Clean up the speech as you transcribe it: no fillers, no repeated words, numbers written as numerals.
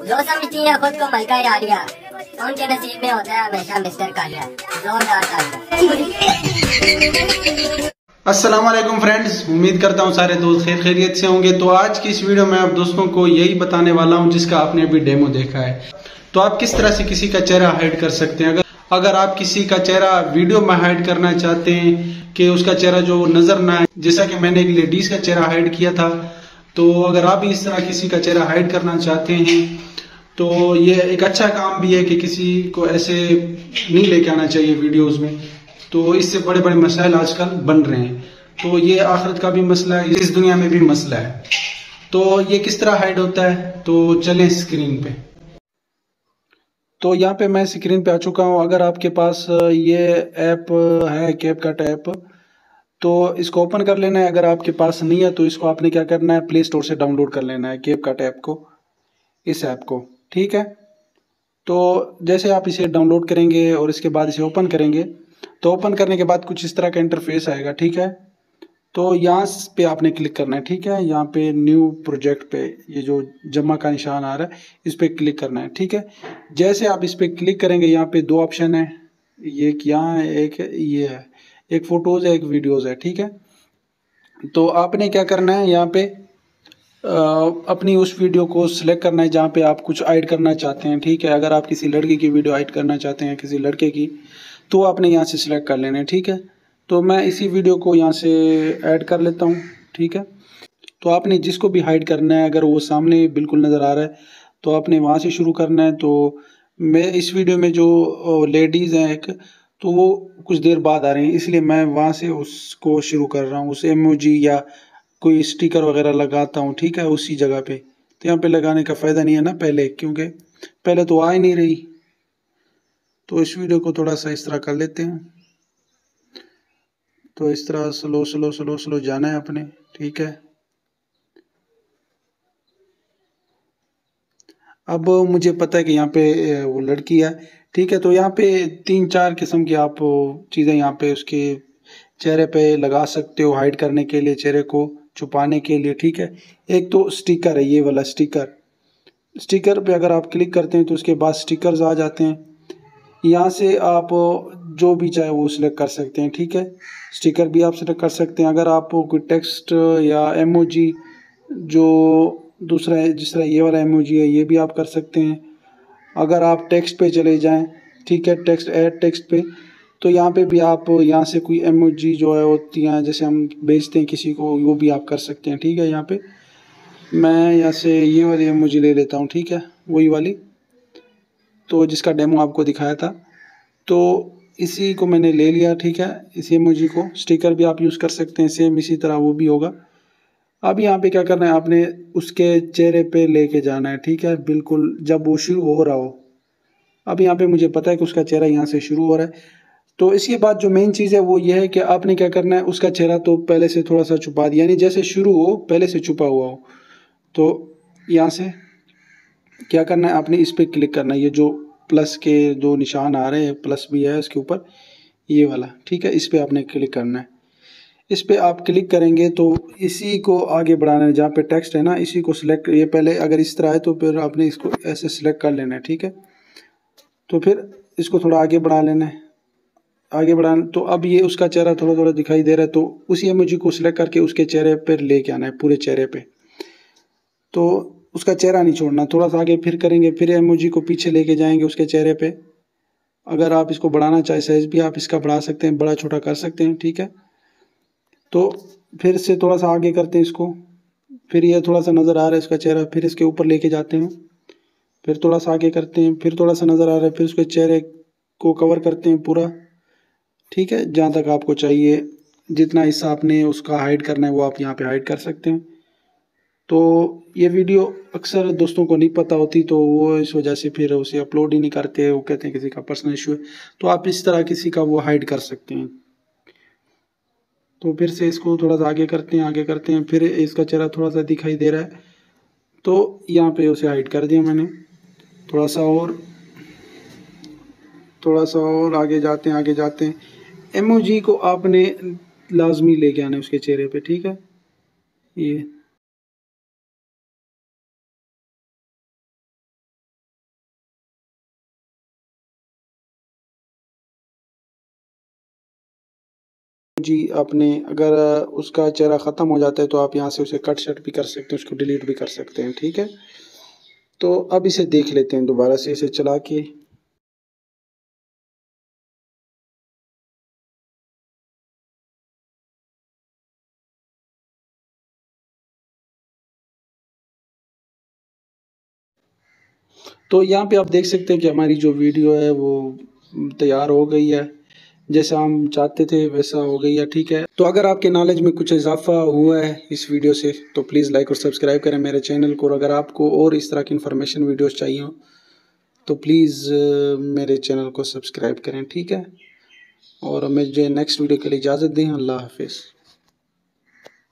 जो समझती है खुद को मलका आलिया, उनके नसीब में होता है हमेशा मिस्टर कालिया। जोरदार तालियां। अस्सलाम वालेकुम फ्रेंड्स, उम्मीद करता हूँ सारे दोस्त खैरियत से होंगे। तो आज की इस वीडियो में आप दोस्तों को यही बताने वाला हूँ जिसका आपने अभी डेमो देखा है। तो आप किस तरह से किसी का चेहरा हाइड कर सकते हैं। अगर आप किसी का चेहरा वीडियो में हाइड करना चाहते हैं कि उसका चेहरा जो नजर ना आए, जैसा कि मैंने एक लेडीज का चेहरा हाइड किया था, तो अगर आप भी इस तरह किसी का चेहरा हाइड करना चाहते हैं तो ये एक अच्छा काम भी है कि किसी को ऐसे नहीं लेके आना चाहिए वीडियोज में। तो इससे बड़े बड़े मसाइल आजकल बन रहे हैं। तो ये आखिरत का भी मसला है, इस दुनिया में भी मसला है। तो ये किस तरह हाइड होता है, तो चलें स्क्रीन पे। तो यहाँ पे मैं स्क्रीन पे आ चुका हूँ। अगर आपके पास ये ऐप है कैपकट ऐप, तो इसको ओपन कर लेना है। अगर आपके पास नहीं है तो इसको आपने क्या करना है, प्ले स्टोर से डाउनलोड कर लेना है कैपकट ऐप को, इस ऐप को। ठीक है, तो जैसे आप इसे डाउनलोड करेंगे और इसके बाद इसे ओपन करेंगे, तो ओपन करने के बाद कुछ इस तरह का इंटरफेस आएगा। ठीक है, तो यहाँ पे आपने क्लिक करना है। ठीक है, यहाँ पे न्यू प्रोजेक्ट पे ये जो जमा का निशान आ रहा है इस पे क्लिक करना है। ठीक है, जैसे आप इस पे क्लिक करेंगे, यहाँ पे दो ऑप्शन है, ये यहाँ है, एक ये है, एक फोटोज है, एक वीडियोज है। ठीक है, तो आपने क्या करना है, यहाँ पे अपनी उस वीडियो को सिलेक्ट करना है जहाँ पे आप कुछ ऐड करना चाहते हैं। ठीक है, अगर आप किसी लड़की की वीडियो ऐड करना चाहते हैं, किसी लड़के की, तो आपने यहाँ से सिलेक्ट कर लेना है। ठीक है, तो मैं इसी वीडियो को यहाँ से ऐड कर लेता हूँ। ठीक है, तो आपने जिसको भी हाइड करना है, अगर वो सामने बिल्कुल नज़र आ रहा है तो आपने वहाँ से शुरू करना है। तो मैं इस वीडियो में जो लेडीज़ हैं एक, तो वो कुछ देर बाद आ रही हैं, इसलिए मैं वहाँ से उसको शुरू कर रहा हूँ, उस इमोजी या कोई स्टिकर वगैरह लगाता हूँ। ठीक है, उसी जगह पे। तो यहाँ पे लगाने का फ़ायदा नहीं है ना पहले, क्योंकि पहले तो आ ही नहीं रही। तो इस वीडियो को थोड़ा सा इस तरह कर लेते हैं। तो इस तरह स्लो स्लो स्लो स्लो जाना है अपने। ठीक है, अब मुझे पता है कि यहाँ पे वो लड़की है। ठीक है, तो यहाँ पे 3-4 किस्म की आप चीज़ें यहाँ पे उसके चेहरे पे लगा सकते हो हाइड करने के लिए, चेहरे को छुपाने के लिए। ठीक है, एक तो स्टिकर है, ये वाला स्टिकर। स्टिकर पे अगर आप क्लिक करते हैं तो उसके बाद स्टिकर्स आ जाते हैं। यहाँ से आप जो भी चाहे वो सिलेक्ट कर सकते हैं। ठीक है, स्टिकर भी आप सिलेक्ट कर सकते हैं। अगर आप कोई टेक्स्ट या इमोजी, जो दूसरा है, जिस तरह ये वाला इमोजी है, ये भी आप कर सकते हैं। अगर आप टेक्स्ट पे चले जाएं, ठीक है, टेक्स्ट ऐड टेक्स्ट पे, तो यहाँ पे भी आप यहाँ से कोई इमोजी जो है होती हैं, जैसे हम भेजते हैं किसी को, वो भी आप कर सकते हैं। ठीक है, यहाँ पे मैं यहाँ से ये वाली इमोजी ले लेता हूँ। ठीक है, वही वाली, तो जिसका डेमो आपको दिखाया था, तो इसी को मैंने ले लिया। ठीक है, इसी इमोजी को। स्टिकर भी आप यूज़ कर सकते हैं, सेम इसी तरह वो भी होगा। अब यहाँ पे क्या करना है, आपने उसके चेहरे पे लेके जाना है। ठीक है, बिल्कुल जब वो शुरू हो रहा हो। अब यहाँ पे मुझे पता है कि उसका चेहरा यहाँ से शुरू हो रहा है। तो इसके बाद जो मेन चीज़ है वो ये है कि आपने क्या करना है, उसका चेहरा तो पहले से थोड़ा सा छुपा दिया, यानी जैसे शुरू हो पहले से छुपा हुआ हो। तो यहाँ से क्या करना है, आपने इस पर क्लिक करना है, ये जो प्लस के दो निशान आ रहे हैं, प्लस भी है उसके ऊपर, ये वाला। ठीक है, इस पर आपने क्लिक करना है। इस पे आप क्लिक करेंगे तो इसी को आगे बढ़ाना है, जहाँ पे टेक्स्ट है ना, इसी को सिलेक्ट, ये पहले अगर इस तरह है तो फिर आपने इसको ऐसे सिलेक्ट कर लेना है। ठीक है, तो फिर इसको थोड़ा आगे बढ़ा लेना है, आगे बढ़ाना। तो अब ये उसका चेहरा थोड़ा थोड़ा दिखाई दे रहा है, तो उसी इमोजी को सिलेक्ट करके उसके चेहरे पर लेके आना है, पूरे चेहरे पे। तो उसका चेहरा नहीं छोड़ना, थोड़ा सा आगे फिर करेंगे, फिर इमोजी को पीछे लेके जाएंगे उसके चेहरे पे। अगर आप इसको बढ़ाना चाहे साइज भी आप इसका बढ़ा सकते हैं, बड़ा छोटा कर सकते हैं। ठीक है, तो फिर से थोड़ा सा आगे करते हैं इसको, फिर ये थोड़ा सा नज़र आ रहा है इसका चेहरा, फिर इसके ऊपर लेके जाते हैं, फिर थोड़ा सा आगे करते हैं, फिर थोड़ा सा नज़र आ रहा है, फिर उसके चेहरे को कवर करते हैं पूरा। ठीक है, जहाँ तक आपको चाहिए, जितना हिस्सा आपने उसका हाइड करना है वो आप यहाँ पे हाइड कर सकते हैं। तो ये वीडियो अक्सर दोस्तों को नहीं पता होती, तो वो इस वजह से फिर उसे अपलोड ही नहीं करते, वो कहते हैं किसी का पर्सनल इशू है। तो आप इस तरह किसी का वो हाइड कर सकते हैं। तो फिर से इसको थोड़ा सा आगे करते हैं, आगे करते हैं, फिर इसका चेहरा थोड़ा सा दिखाई दे रहा है, तो यहाँ पे उसे हाइड कर दिया मैंने। थोड़ा सा और, थोड़ा सा और आगे जाते हैं, आगे जाते हैं। इमोजी को आपने लाजमी लेके आना है उसके चेहरे पे। ठीक है, ये जी आपने अगर उसका चेहरा ख़त्म हो जाता है तो आप यहाँ से उसे कट शट भी कर सकते हैं, उसको डिलीट भी कर सकते हैं। ठीक है, तो अब इसे देख लेते हैं दोबारा से इसे चला के। तो यहाँ पे आप देख सकते हैं कि हमारी जो वीडियो है वो तैयार हो गई है, जैसा हम चाहते थे वैसा हो गई है। ठीक है, तो अगर आपके नॉलेज में कुछ इजाफा हुआ है इस वीडियो से तो प्लीज़ लाइक और सब्सक्राइब करें मेरे चैनल को। और अगर आपको और इस तरह की इन्फॉर्मेशन वीडियोस चाहिए हो तो प्लीज़ मेरे चैनल को सब्सक्राइब करें। ठीक है, और मुझे नेक्स्ट वीडियो के लिए इजाज़त दें। अल्लाह हाफिज़।